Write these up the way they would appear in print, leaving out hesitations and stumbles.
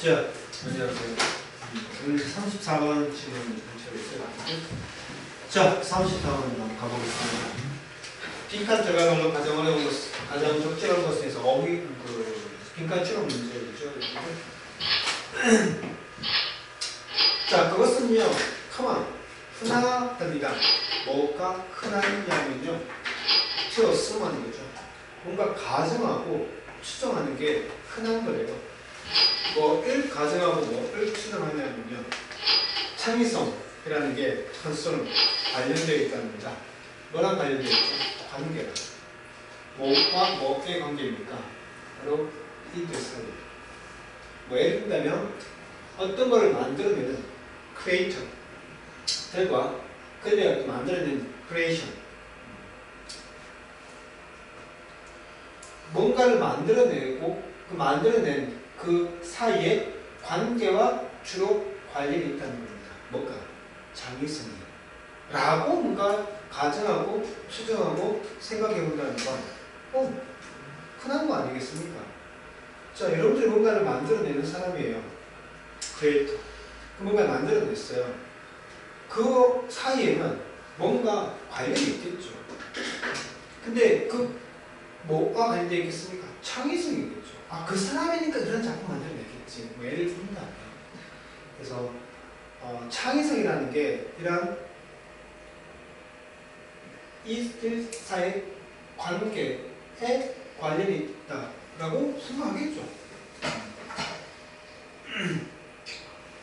자, 안녕하세요. 오늘 34번 질문 처리했어요. 자, 34번 한번 가보겠습니다. 빈칸 들어가는 가장 어려운 것, 가장 적절한 것에서 어휘, 빈칸 추론 문제죠. 자, 그것은요, 가만, 흔하답니다. 뭐가 흔하냐면요, 쓰는 거죠. 뭔가 가정하고 추정하는 게 흔한 거래요. 뭐를 가정하고 뭐를 추정하냐면요, 창의성이라는 게 컨셉 관련되어 있다는 겁니다. 뭐랑 관련되어 있죠? 관계랑. 뭐와 뭐의 관계입니까? 바로 이 뜻을. 뭐 예를 들면 어떤 거를 만들어내는 크리에이터들과 그들이 만들어낸 크리에이션. 뭔가를 만들어내고 그 만들어낸 그 사이에 관계와 주로 관련이 있다는 겁니다. 뭔가 창의성이 라고 뭔가 가정하고 추정하고 생각해 본다는 건 흔한 거 아니겠습니까? 자, 여러분들이 뭔가를 만들어내는 사람이에요. 크리에이터. 그 뭔가를 만들어냈어요. 그 사이에는 뭔가 관련이 있겠죠. 근데 그 뭐가 관련되어 있겠습니까? 창의성이겠죠. 아, 그 사람이니까 그런 작품 만들어냈겠지. 뭐 예를 든다면. 그래서 창의성이라는 게 이런 이들 사이의 관계에 관련이 있다라고 생각하겠죠.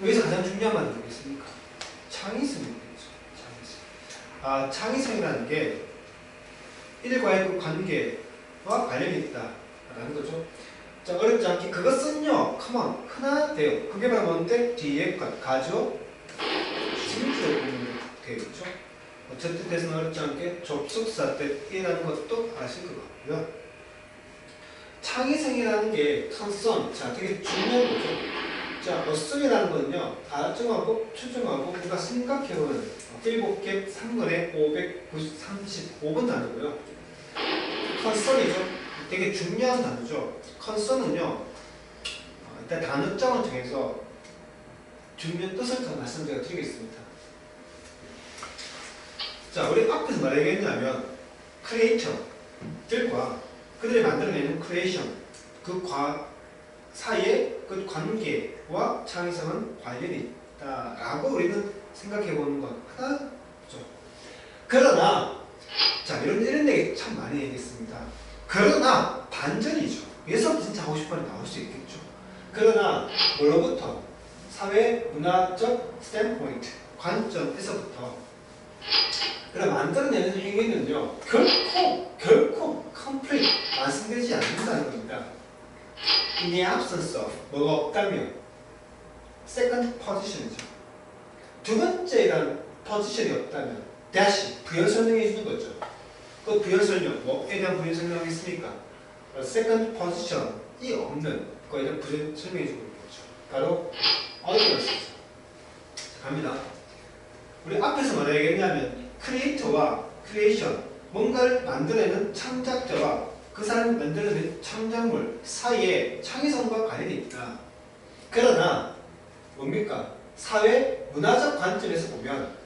여기서 가장 중요한 말은 뭐겠습니까? 창의성이겠죠. 창의성. 창의성이라는 게 이들과의 그 관계와 관련이 있다라는 거죠. 자, 어렵지 않게 그것은요, 컴온, 흔하대요. 그게 바로 뭔데? 뒤에 가죠? 진주로 보면 되겠죠. 어쨌든 대해서는 어렵지 않게 접속사 때이라는 것도 아실 것 같고요. 창의성이라는 게 컨선, 자, 되게 중요한 거죠. 자, 어썸이라는 거는요, 가정하고 추정하고 우리가 생각해보는 7개 3권에 535번 단어고요. 컨선이죠. 되게 중요한 단어죠. 컨선은요, 일단 단어장을 통해서 중요한 뜻을 더 말씀드려 드리겠습니다. 자, 우리 앞에서 뭘 얘기했냐면 크리에이터들과 그들이 만들어내는 크리에이션, 그 사이에 그 관계와 창의성은 관련이 있다라고 우리는 생각해보는 건 하나죠. 그러나 자, 이런 얘기 참 많이 얘기했습니다. 그러나 반전이죠. 여기서 진짜 하고 싶은 말이 나올 수 있겠죠. 그러나 뭐로부터? 사회 문화적 스탠포인트, 관점에서부터 그럼 만들어내는 행위는요, 결코 complete, 완성되지 않는다는 겁니다. In the absence of, 뭐가 없다면 second position이죠. 두 번째란 포지션이 없다면 다시 부연 설명해 주는 거죠. 그 부연 설명, 뭐에 대한 부연 설명하겠습니까? second position이 없는 거에 대한 부연 설명해 주는 거죠. 바로 어디였었죠? 갑니다. 우리 앞에서 뭐라 얘기했냐면 크리에이터와 크리에이션, 뭔가를 만들어내는 창작자와 그 사람이 만들어낸 창작물 사이에 창의성과 관련이 있다. 그러나 뭡니까? 사회 문화적 관점에서 보면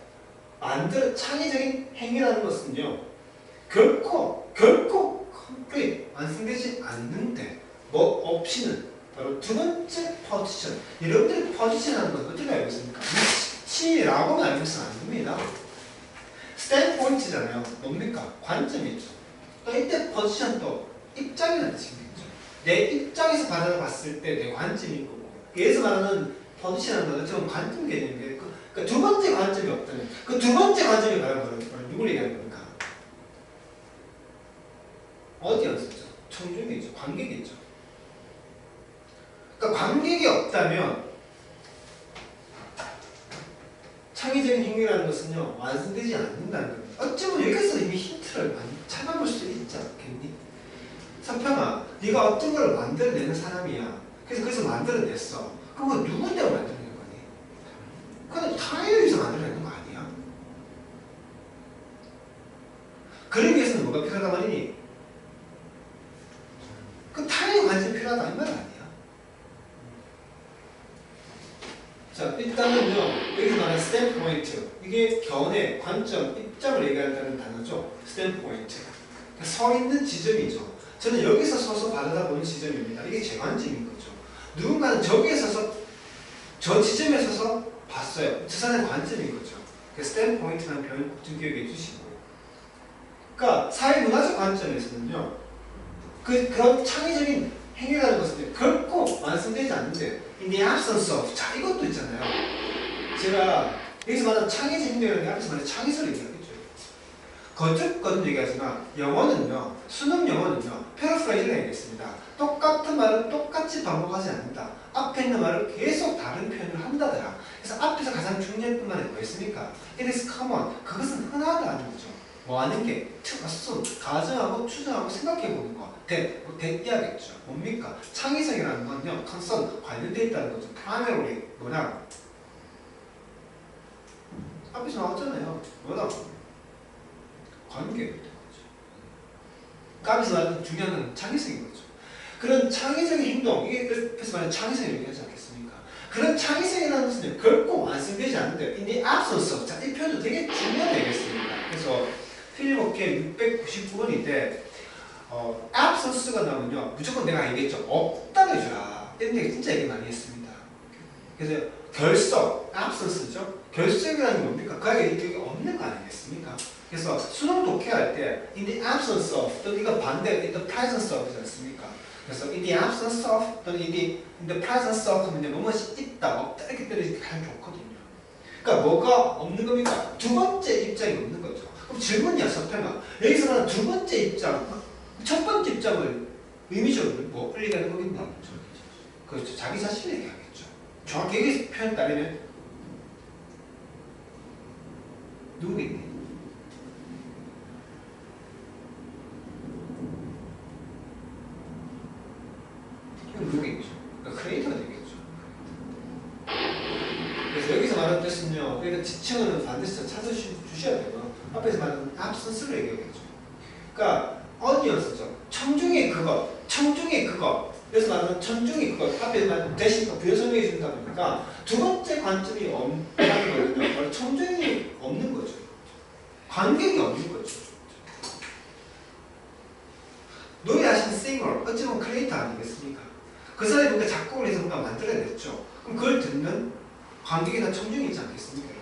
창의적인 행위라는 것은요, 결코 complete, 완성되지 않는데 뭐 없이는 바로 두 번째 포지션. 여러분들이 포지션이라는 건 어떻게 알고 있습니까? 위치라고만 알고 있으면 안 됩니다. 스탠포인트잖아요. 뭡니까? 관점이죠. 또 이때 포지션도 입장이라는 뜻이겠죠. 내 입장에서 바라봤을 때 내 관점이 있고, 여기서 말하는 포지션은 어쩌면 관점 개념인데, 그 두 번째 관점이 없다면 그 두 번째 관점이 바로 누굴 얘기하는 겁니까? 어디였었죠? 청중이죠. 관객이죠. 그러니까 관객이 없다면 창의적인 행위라는 것은요, 완성되지 않는다는 겁니다. 어쩌면 여기서 이미 힌트를 많이 찾아볼 수 있지 않겠니? 삼평아, 네가 어떤 걸 만들어내는 사람이야. 그래서 거기서 만들어냈어. 그거 누구 때문에 만들어낸 거니? 그건 타인에 의해서 만들어내는 거 아니야? 그러기 위해서는 뭐가 필요하단 말이니? 그 타인의 관심이 필요하다 이 말 아니야? 자, 일단은요, 여기서 말하는 스탠드 포인트. 이게 견해, 관점, 입장을 얘기한다는 단어죠. 스탠드 포인트. 그러니까 서 있는 지점이죠. 저는 여기서 서서 바라다 보는 지점입니다. 이게 제 관점인 거죠. 누군가는 저기에 서서, 저 지점에 서서 봤어요. 저 사람의 관점인 거죠. 그 스탠드 포인트라는 표현 꼭 좀 기억해 주시고. 그러니까 사회문화적 관점에서는요, 그런 창의적인 행위라는 것은 결코 완성되지 않는데요. In the absence of. 자, 이것도 있잖아요. 제가 여기서 말하는 창의적 행동이라는 게 앞에서 말하는 창의성을 얘기하겠죠. 거듭 얘기하지만 영어는요, 수능 영어는요, 패러프레이즈를 해야겠습니다. 똑같은 말을 똑같이 반복하지 않는다. 앞에 있는 말을 계속 다른 표현을 한다더라. 그래서 앞에서 가장 중요했던 말이 뭐였습니까? It is common. 그것은 흔하다는 거죠. 뭐 하는 게 assume, 가정하고 추정하고 생각해보는 거. 대띠하겠죠. 뭡니까? 창의성이라는 건요, concern, 관련되어 있다는 거죠. primarily, 뭐냐? 앞에서 나왔잖아요. 뭐다? 관계가 있는 거죠. 그러니까 앞에서 말하는 중요한 건 창의성인 거죠. 그런 창의적인 행동, 이게 그래서 말하는 창의성을 얘기하지 않겠습니까? 그런 창의성이라는 것은 결코 완성되지 않는데, in the absence of. 자, 이 표현도 되게 중요한 얘기겠습니다. 그래서 필립워크의 699번인데, absence가 나오면요, 무조건 내가 얘기했죠. 없다고 해줘라. 이런 얘기 진짜 얘기 많이 했습니다. 그래서 결석, absence죠. 결석이라는 게 뭡니까? 그 안에 여기 없는 거 아니겠습니까? 그래서 수능 독해할 때 in the absence of 또는 이거 반대가 in the presence of이지 않습니까? 그래서 in the absence of 또는 in the presence of 하면 무엇이 있다, 없다 이렇게 때리기 가장 좋거든요. 그러니까 뭐가 없는 겁니까? 두 번째 입장이 없는 거죠. 그럼 질문이야, 서평아. 여기서는 두 번째 입장, 첫 번째 입장을 의미적으로 뭐 흘리게 하는 거겠나? 그렇죠. 자기 자신을 얘기하겠죠. 정확히 여기 표현 따르면 누구겠니? 이건 누구겠죠? 그러니까 크리에이터가 되겠죠. 그래서 여기서 말하는 뜻은요, 그러니까 지칭은 반드시 찾아주셔야 돼요. 앞에서 말하는 absence를 얘기하겠죠. 그러니까 audience죠. 청중의 그것, 청중의 그것. 그래서 말하는 청중의 그것. 앞에서 말하는 대신 부여 설명해 준다 보니까 두 번째 관점이 없다는 거는요, 바로 청중이 없는 거죠. 관객이 없는 거죠. 노래하시는 싱어, 어찌 보면 크리에이터 아니겠습니까? 그 사람이 뭔가 작곡을 해서 뭔가 만들어냈죠. 그럼 그걸 듣는 관객이나 청중이 있지 않겠습니까?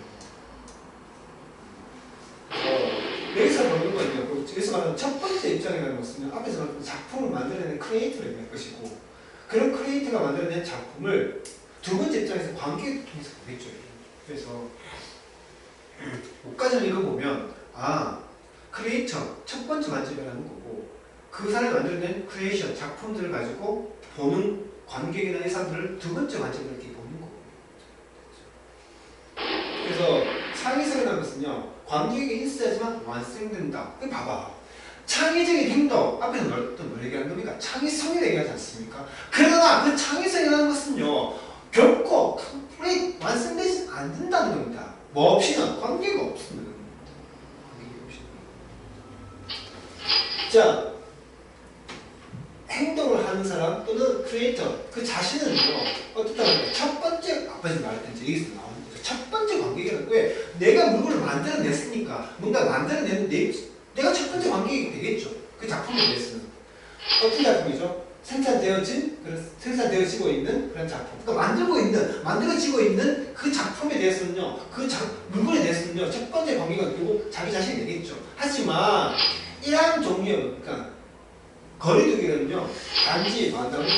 여기서 보는 거는요, 여기서 말하는 첫 번째 입장이라는 것은 앞에서 말하는 작품을 만들어내는 크리에이터를 얘기할 것이고, 그런 크리에이터가 만들어낸 작품을 두 번째 입장에서 관객을 통해서 보겠죠. 그래서 옷까지 읽어보면 크리에이터 첫 번째 관점이라는 거고, 그 사람이 만들어낸 크리에이션 작품들을 가지고 보는 관객이나 이 사람들을 두 번째 관점으로 이렇게 보는 거고. 그래서 창의성이라는 것은요, 관객이 있어야지만 완성된다. 이거 봐봐. 창의적인 행동, 앞에서 뭘 얘기하는 겁니까? 창의성을 얘기하지 않습니까? 그러나 그 창의성이라는 것은요, 결코 컴플릿 완성되지 않는다는 겁니다. 뭐 없이는, 관계가 없습니다. 자, 행동을 하는 사람 또는 크리에이터, 그 자신은요, 어떻다는 첫 번째, 앞에서 말했듯이 여기서 나오는 거죠. 첫 번째 관객이라는 왜? 내가 물건을 만들어냈으니까, 뭔가 만들어내는 내가 첫 번째 관객이 되겠죠. 그 작품에 대해서는. 어떤 작품이죠? 생산되어지고 있는 그런 작품. 그러니까 만들어지고 있는 그 작품에 대해서는요, 물건에 대해서는요, 첫 번째 관계가 되고 자기 자신이 되겠죠. 하지만, 이러한 종류의, 그러니까, 거리두기는요, 단지 만담보다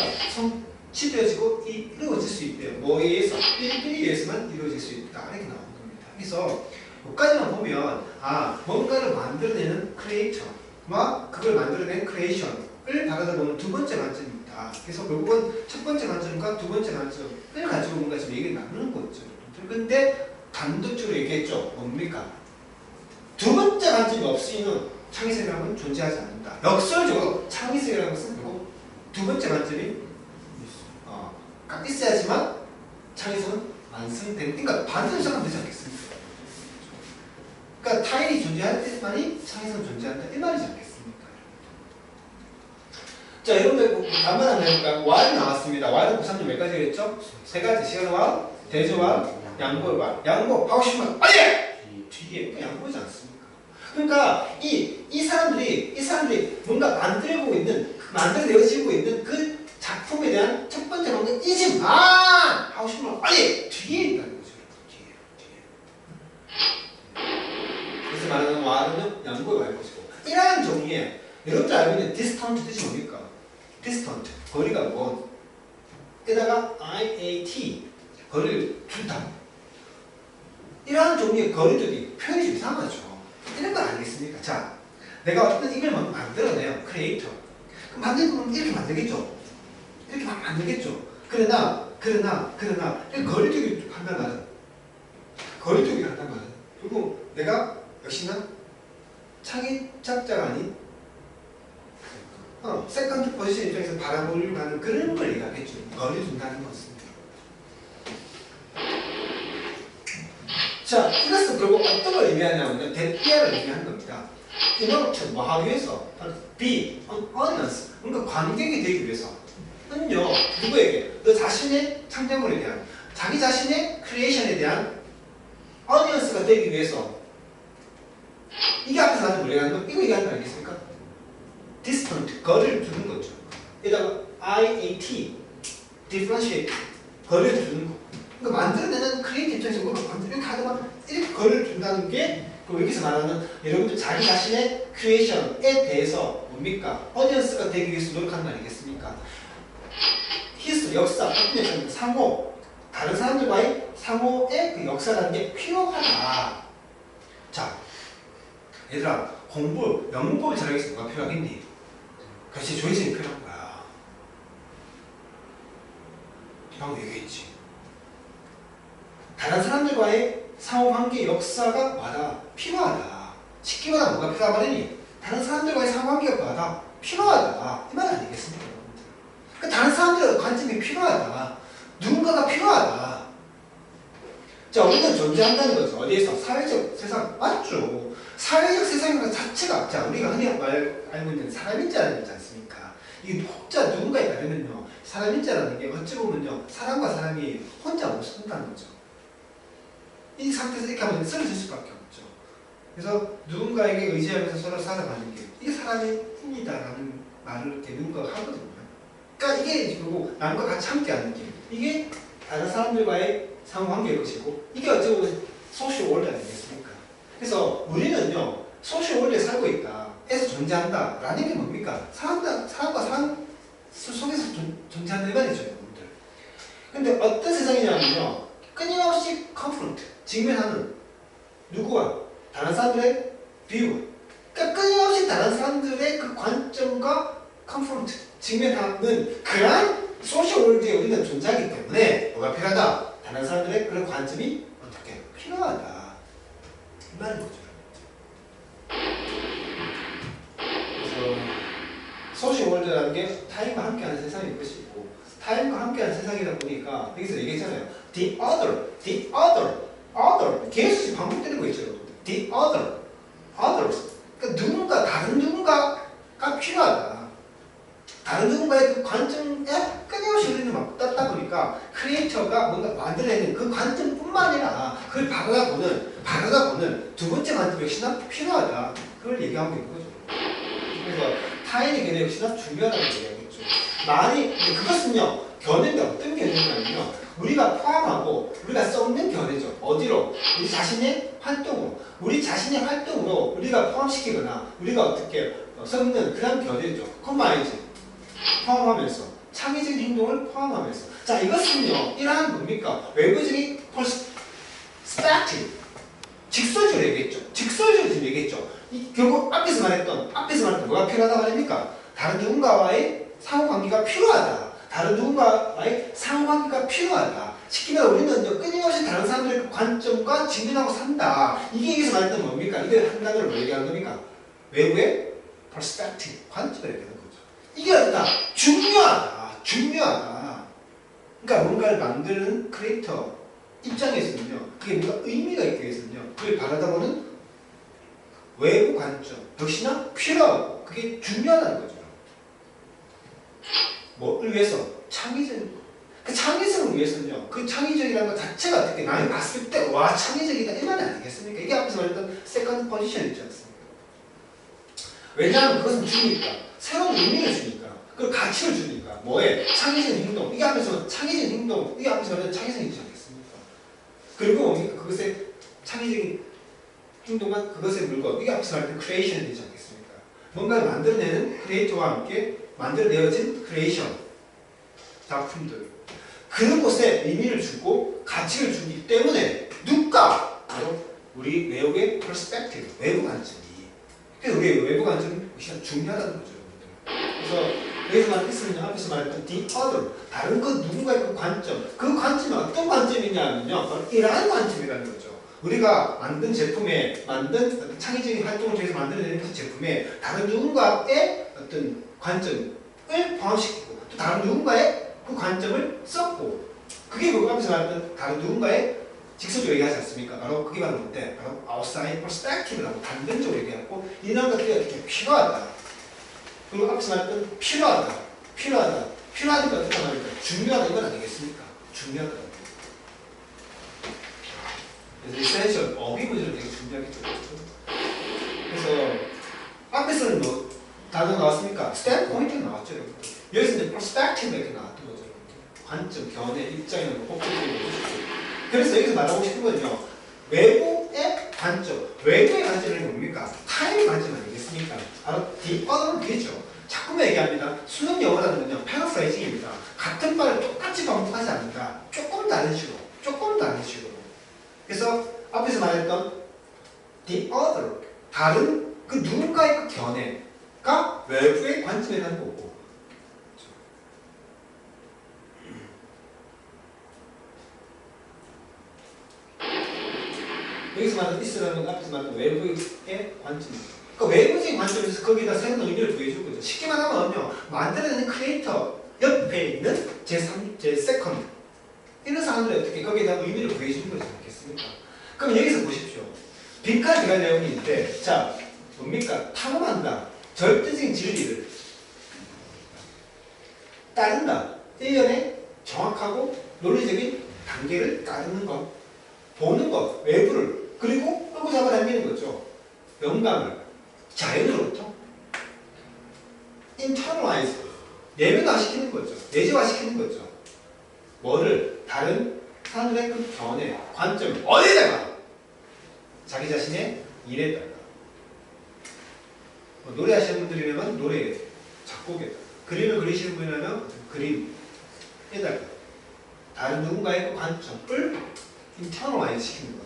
성취되어지고 이루어질 수 있대요. 뭐에 의해서? 1에 의해서만 이루어질 수 있다. 이렇게 나오는 겁니다. 그래서, 여기까지만 보면, 뭔가를 만들어내는 크리에이터와 그걸 만들어낸 크리에이션을 바라다보는 두 번째 관점입니다. 그래서 결국은 첫 번째 관점과 두 번째 관점을 가지고 뭔가 좀 얘기를 나누는 거죠. 근데 단도직으로 얘기했죠. 뭡니까? 두 번째 관점이 없이는 창의성이라는 건 존재하지 않는다. 역설적으로 창의성이라는 것은 결국 두 번째 관점이 있어야지만 창의성은 완성되는, 그러니까 반대로 생각하면 되지 않겠습니까? 그러니까 타인이 존재할 때만이 창의성은 존재한다. 이 말이지 않겠습니까? 자, 여러분들 한번 한번 해볼까요? Y는 나왔습니다. Y는 구삼점 몇 가지 했죠? 세 가지. 시간과 대조와 양보와 양보 하고 싶으면 빨리 해! 뒤에 양보지 않습니까? 그러니까 이 사람들이 뭔가 만들어내어지고 있는 그 작품에 대한 첫 번째 방법이지만 하고 싶으면 빨리 뒤에 있다는 거죠. 뒤에. 그래서 말하는 와는 양보의 와일 것이고 이러한 종류의 여러분들 알고 있는 distant 뜻이 뭡니까? distant 거리가 먼 게다가 IAT 거리를 준다. 이러한 종류의 거리들이 표현이 좀 이상하죠. 이런 건 알겠습니까? 자, 내가 어떤 이걸 만들어내요. 크리에이터. 그럼 만들면 이렇게 만들겠죠. 이렇게 만들겠죠. 그러나 이 거리두기 한단 말은 결국 내가 역시나 창의작자가 아닌 세컨드 포지션 입장에서 바라보려고 하는 그런 걸 얘기하겠죠. 거리 둔다는 것은. 자, 이것은 결국 어떤 걸 의미하냐면 대피아를 의미하는 겁니다. 이걸 뭐 하기 위해서 be an audience, 그러니까 관객이 되기 위해서 은요 누구에게? 너 자신의 창작물에 대한 자기 자신의 크리에이션에 대한 audience가 되기 위해서 이게 앞에서 나는 뭘 얘기하는 거? 이거 얘기하는 거 알겠습니까? distant, 거리를 두는 거죠. 여기다가 IAT, differentiate, 거리를 두는 거. 그러니까 만들어내는 크리에이티브 입장에서 이렇게 하다가 이렇게 거리를 둔다는 게 여기서 말하는 여러분들 자기 자신의 크리에이션에 대해서 뭡니까? 어디언스가 되기 위해서 노력하는 거 아니겠습니까? 히스토리, 역사, 상호, 다른 사람들과의 상호의 그 역사라는 게 필요하다. 자, 얘들아 영문법을 잘하기 위해서 뭐가 필요하겠니? 그렇지, 조회성이 필요한 거야. 방금 얘기했지. 다른 사람들과의 상호관계 역사가 뭐다? 필요하다. 쉽게 말하면 뭐가 필요하다 말이니? 다른 사람들과의 상호관계가 뭐다? 필요하다. 이 말 아니겠습니까? 그러니까 다른 사람들의 관점이 필요하다. 누군가가 필요하다. 자, 우리는 존재한다는 거죠. 어디에서? 사회적 세상. 맞죠? 사회적 세상인 것 자체가, 자, 우리가 흔히 알고 있는 사람인자라는 게 있지 않습니까? 이게 혹자 누군가에 따르면요, 사람인자라는 게 어찌 보면요, 사람과 사람이 혼자 못 산다는 거죠. 이 상태에서 이렇게 하면 쓰러질 수밖에 없죠. 그래서 누군가에게 의지하면서 서로 살아가는 게 이게 사람입니다라는 말을 되는 거 하거든요. 그러니까 이게 결국 남과 같이 함께하는 게 이게 다른 사람들과의 상호관계일 것이고 이게 어찌 보면 소셜 월드 아니겠습니까? 그래서 우리는요 소셜 월드에 살고 있다, 에서 존재한다 라는 게 뭡니까? 사람과 사람 속에서 존재하는 말이죠, 여러분들. 근데 어떤 세상이냐면요 끊임없이 컨프런트, 직면하는 누구와? 다른 사람들의 뷰. 그러니까 끊임없이 다른 사람들의 그 관점과 컨프런트, 직면하는 그러한 소셜 월드에 우리는 존재하기 때문에 뭐가 필요하다? 다른 사람들의 그런 관점이 어떻게 필요하다. 이 말인 거죠. 그래서 소셜 월드라는 게 타임과 함께하는 세상일 것이고 타임과 함께하는 세상이다 보니까 여기서 얘기했잖아요. The other. 계속 반복되는 거 있죠. The others. 그러니까 다른 누군가가 필요하다. 다른 누군가의 그 관점에 끊임없이 우리는 막 땄다 보니까 크리에이터가 뭔가 만들어내는 그 관점뿐만 아니라 그걸 바라다 보는 두 번째 관점 역시나 필요하다. 그걸 얘기하고 있는 거죠. 그래서 타인의 견해 역시나 중요하다고 얘기하겠죠. 그것은요 견해인데 어떤 견해냐면요 우리가 포함하고 우리가 썩는 견해죠. 어디로? 우리 자신의 활동으로 우리가 포함시키거나 우리가 어떻게 썩는 그런 견해죠. 컴바인즈 포함하면서 창의적인 행동을 포함하면서 자 이것은요 이러한 뭡니까? 외부적인 perspective 직설적으로 얘기했죠. 직설적으로 지금 얘기했죠. 결국 앞에서 말했던 뭐가 필요하다 말입니까? 다른 누군가와의 상호관계가 필요하다. 다른 누군가와의 상호관계가 필요하다. 쉽게 말해 우리는 끊임없이 다른 사람들의 관점과 직면하고 산다. 이게 여기서 말했던 뭡니까? 이걸 한 단어로 뭐 얘기하는 겁니까? 외부의 perspective, 관점을 얘기하는 거죠. 이게 어떠다? 중요하다. 그러니까 뭔가를 만드는 크리에이터 입장에서는요. 그게 뭔가 의미가 있기 위해서는요. 그걸 바라다보는 외부 관점 역시나 필요하고 그게 중요하다는 거죠. 뭐를 위해서? 창의적인 거. 그 창의성을 위해서는요. 그 창의적이라는 것 자체가 어떻게 남이 봤을 때 와 창의적이다 이 말이 아니겠습니까? 이게 앞에서 말했던 세컨드 포지션 있지 않습니까? 왜냐하면 그것은 주니까 새로운 의미를 주니까 그리고 가치를 주니까 뭐에? 창의적인 행동. 이게 앞에서 창의적인 행동. 이게 앞에서 말했던 창의성이지 않겠습니까? 그리고 뭡니까? 그것의 창의적인 행동만 그것의 물건. 이게 앞에서 말했던 크리에이션이 되지 않겠습니까? 뭔가를 만들어내는 크리에이터와 함께 만들어내어진 크리에이션 작품들. 그런 것에 의미를 주고 가치를 주기 때문에 누가? 바로 우리 외국의 퍼스펙티브, 외부 관점이. 그래서 우리 외부 관점이 훨씬 중요하다는 거죠, 여러분들. 그래서 여기서 말했으면 앞에서 말했던 the other, 다른 그 누군가의 그 관점. 그 관점이 어떤 관점이냐면요, 바로 이러한 관점이라는 거죠. 우리가 만든 제품에 만든 어떤 창의적인 활동을 통해서 만들어내는 그 제품에 다른 누군가의 어떤 관점을 포함시키고 또 다른 누군가의 그 관점을 썼고 그게 그 앞에서 말했던 다른 누군가의 직설적으로 얘기하지 않습니까? 바로 그게 바로 뭔데? 바로 outside perspective라고 단변적으로 얘기하고 이런 것들이 어떻게 필요하다. 그리고 앞에서 말했던 필요하니까 어떻게 말할까? 중요하다 이건 아니겠습니까? 중요하다. 그래서 essential, 어휘 문제는 되게 중요하겠죠. 그래서 앞에서는 뭐 단어 나왔습니까? standpoint가 나왔죠. 여기서 이제 perspective 이렇게 나왔던 거죠. 관점, 견해, 입장이나 뭐 폭력적인 것이죠. 그래서 여기서 말하고 싶은 건요. 외부의 관점, 외부의 관점이 뭡니까? 타임의 관점 아니겠습니까? 바로 the other는 되죠. 자꾸 얘기합니다. 수능 영어라는 건요. 패러프레이징입니다. 같은 말을 똑같이 반복하지 않는다. 조금 다른 식으로. 그래서 앞에서 말했던 the other, 다른 그 누군가의 그 견해가 외부의 관점이라는 거고. 여기서 말하는 있으라는 건 앞에서 말하는 외부의 관점입니다. 그러니까 외부적인 관점에서 거기다 새로운 의미를 부여해줄 거죠. 쉽게 말하면요, 만들어내는 크리에이터 옆에 있는 제2nd 이런 사람들이 어떻게 거기에다 의미를 부여해주는 거지 않겠습니까? 그럼 여기서 보십시오. 빈칸 들어갈 내용이 있는데, 자, 뭡니까? 탐험한다. 절대적인 진리를 따른다. 일련의 정확하고 논리적인 단계를 따르는 것, 보는 것, 외부를, 그리고 끌고 잡아당기는 거죠. 영감을 자연으로부터 internalize, 내면화시키는 거죠. 내재화시키는 거죠. 뭐를? 다른 사람들의 그 견해, 관점, 어디에다가? 자기 자신의 일에다가. 뭐 노래하시는 분들이라면 노래, 작곡에다가. 그림을 그리시는 분이라면 그림에다가. 다른 누군가의 그 관점을 internalize 시키는 것.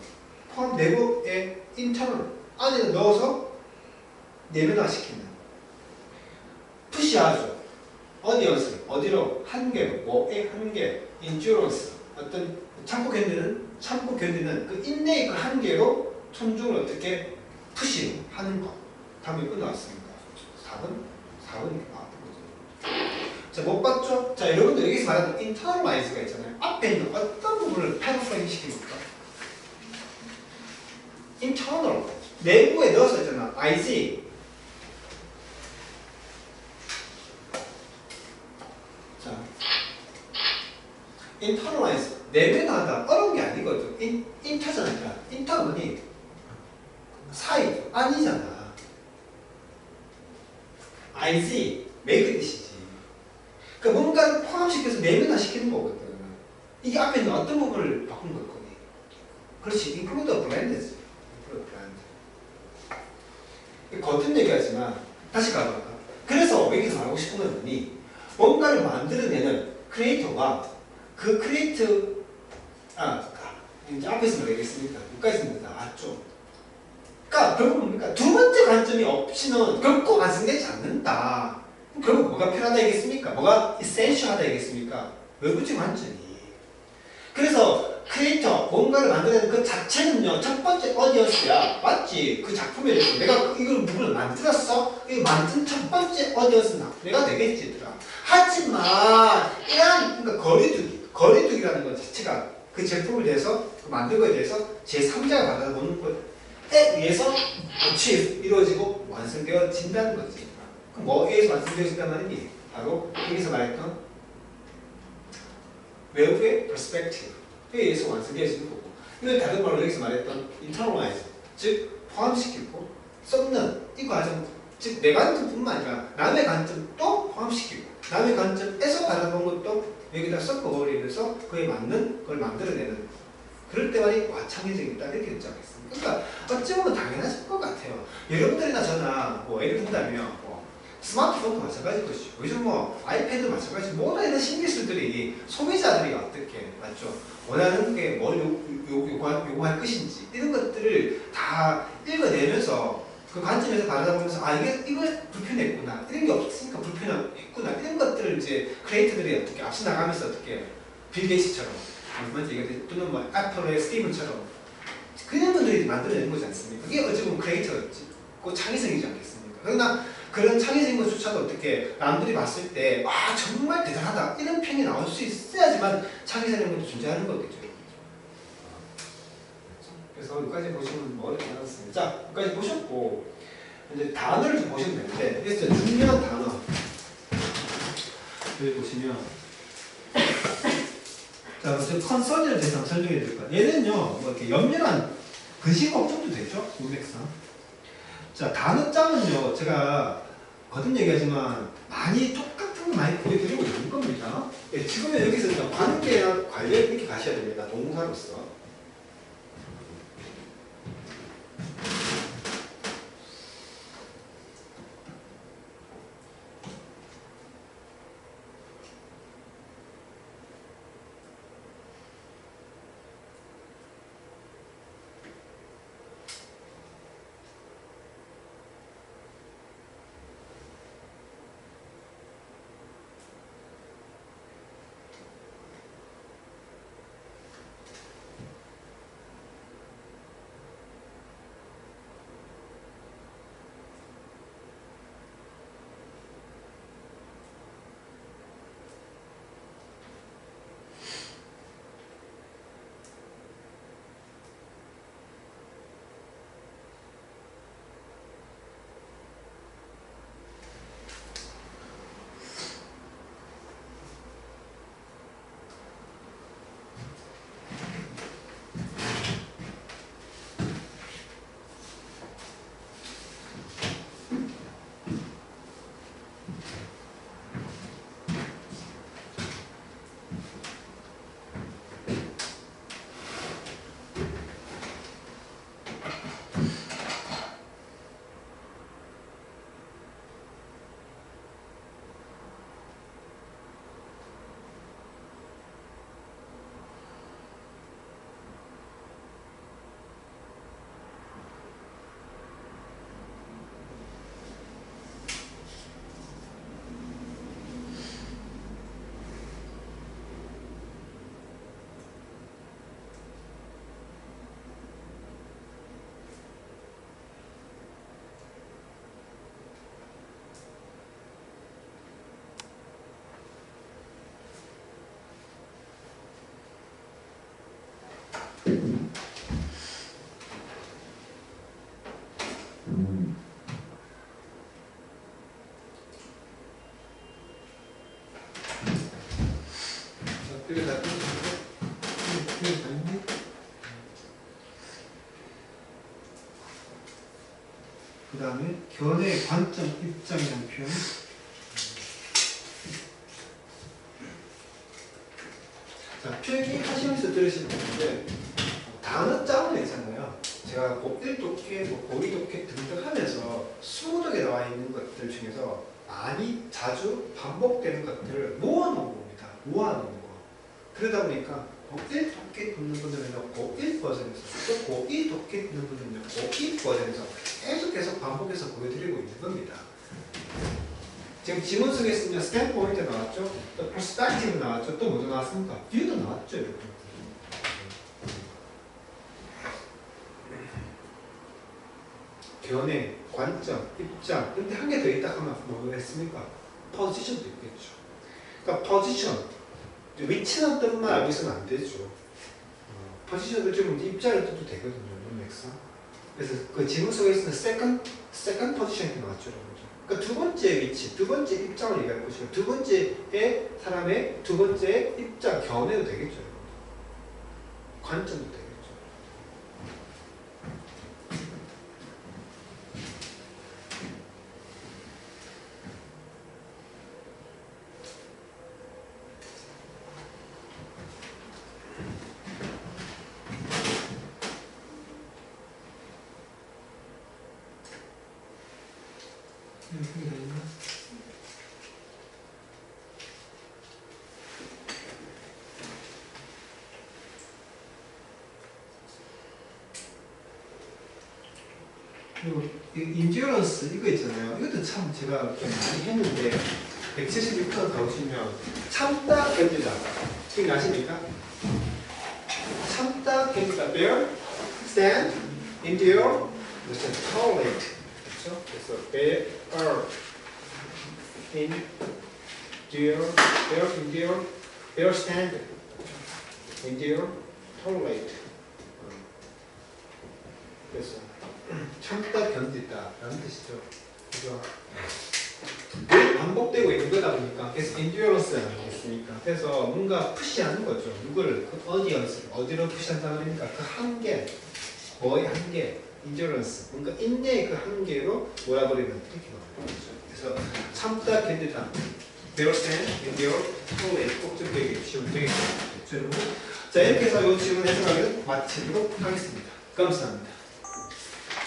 포함 내부의 internal 안에 넣어서 내면화시키는. 푸시하죠. 어디언스, 어디로? 한계로. 뭐의 한계? endurance. 어떤 참고 견디는 그 인내의 그 한계로 천중을 어떻게 푸시하는 것. 답이 끝나왔습니까? 4번 이렇게 나왔던 거죠. 자, 못 봤죠? 자, 여러분들 여기서 말하는 internalize가 있잖아요. 앞에 있는 어떤 부분을 패러프레이징 시킵니까? internal. 내부에 넣어서 있잖아. IC. 자, internalize. 내면하다. 어려운 게 아니거든. inter잖아. inter는 사이, 아니잖아. IC. make 뜻이지. 그러니까 뭔가를 포함시켜서 내면화시키는 거거든. 이게 앞에 있는 어떤 부분을 바꾼 걸 거니? 그렇지. include a brand지. 겉은 얘기하지만 다시 가볼까? 그래서 여기서 말하고 싶은 건 뭐니? 뭔가를 만들어내는 크리에이터가 그 크리에이트 이제 앞에서 얘기했으니까 여기까지는 다 맞죠? 그러니까 결국 뭡니까? 두 번째 관점이 없이는 결코 완성되지 않는다. 결국 뭐가 필요하다 얘기했습니까? 뭐가 essential하다 얘기했습니까? 외부적 관점이. 그래서 크리에이터, 뭔가를 만들어내는 그 자체는요, 첫 번째 어디언스야. 맞지? 그 작품에 대해서 내가 이걸 누구를 만들었어? 이거 만든 첫 번째 어디언스는 내가 되겠지, 얘들아. 하지만, 이런, 그러니까 거리두기라는 것 자체가 그 제품에 대해서, 그 만든 거에 대해서 제3자가 받아보는 것에 의해서 이루어지고 완성되어진다는 거지. 그럼 뭐에서 완성되어진다는 말이니? 바로 여기서 말했던 외부의 perspective에 의해서 완성되어지는 거고, 이건 다른 말로 여기서 말했던 internalize, 즉 포함시키고 썩는 이 과정, 즉 내 관점뿐만 아니라 남의 관점도 포함시키고 남의 관점에서 바라본 것도 여기다 섞어버리면서 그에 맞는 걸 만들어내는, 그럴 때만이 와 창의적이다 이렇게 인정하겠습니다. 그러니까 어찌 보면 당연하실 것 같아요. 여러분들이나 저나 뭐 예를 든다면 뭐 스마트폰도 마찬가지일 것이죠. 요즘 뭐 아이패드 마찬가지고 모든 이런 신기술들이 소비자들이 어떻게 맞죠? 원하는 게 뭘 요구할 것인지 이런 것들을 다 읽어내면서 그 관점에서 바라보면서 아 이거 불편했구나, 이런 게 없으니까 불편했구나, 이런 것들을 이제 크리에이터들이 어떻게 앞서 나가면서 어떻게 빌 게이츠처럼 먼저 얘기했듯이 또는 뭐 애플의 스티븐처럼 그런 분들이 만들어내는 거지 않습니까? 그게 어찌 보면 크리에이터였지, 그 창의성이지 않겠습니까? 그러나 그런 창의적인 것조차도 어떻게 남들이 봤을 때 와 정말 대단하다 이런 평이 나올 수 있어야지만 창의적인 것도 존재하는 거겠죠. 그래서 여기까지 보시면 뭐 어렵지 않았습니다. 자, 여기까지 보셨고 이제 단어를 좀 보시면 되는데, 여기서 중요한 단어 여기 보시면 자, 먼저 컨설이라는 대상 설명해 드릴 거예요. 얘는요, 뭐 이렇게 연밀한 근시 걱정도 되죠, 문맥상. 자, 단어장은요, 제가 거듭 얘기하지만 많이 똑같은 거 많이 보여드리고 있는 겁니다. 예, 지금은 여기서 일단 관계나 관련 이렇게 가셔야 됩니다, 동사로서. 여기 다 그 다음에 견해의 관점, 입장이라는 표현. 자, 필기하시면서 들으시면 되는데 단어 짜오는 있잖아요. 제가 고1 독해, 고2 독해 등등 하면서 20독에 나와 있는 것들 중에서 많이 자주 반복되는 것들을 모아놓은 겁니다. 모아놓은 거. 그러다 보니까 고1 독해 듣는 분들은 고1 버전에서 또 고2 독해 듣는 분들은 고2 버전에서 계속해서 반복해서 보여드리고 있는 겁니다. 지금 지문 속에서는 스탠포인트 나왔죠? 또 퍼스펙티브 나왔죠? 또 뭐도 나왔습니까? 뷰도 나왔죠? 여러분. 견해, 관점, 입장. 근데 한 개 더 있다 하면 뭐겠습니까? 포지션도 있겠죠. 그러니까 포지션, 위치는 뜻만 알고 있으면 안 되죠. 포지션도 좀 입장을 뜻도 되거든요. 논맥상. 그래서 그 지문 속에 있는 세컨 포지션 이렇게 나왔죠. 그러니까 두 번째 위치, 두 번째 입장을 얘기할 것이고 두 번째의 사람의 두 번째 입장, 견해도 되겠죠. 관점도 되겠죠. 그리고 인듀런스 이거 있잖아요. 이것도 참 제가 좀 많이 했는데 176편 가보시면 참다 견디다 이거 아십니까? 참다 견디다 bear, stand, endure, tolerate 그렇죠? 그래서 bear, endure, bear, stand, endure, tolerate 그래서 참다 견디다 라는 뜻이죠. 그래서 늘 반복되고 있는 거다 보니까 계속 endurance 아니겠습니까? 그래서 뭔가 푸시하는 거죠. 누구를 그 어디로 푸시한다 그러니까 그 한계, 뭐의 한계, endurance 뭔가 인내의 그 한계로 몰아버리는 이렇게 말하는 거죠. 그래서 참다 견디다 bear, stand, endure, tolerate 꼭 좀 되게 쉬우면 되겠죠. 자 이렇게 해서 이 질문 해석하기는 마치도록 하겠습니다. 감사합니다.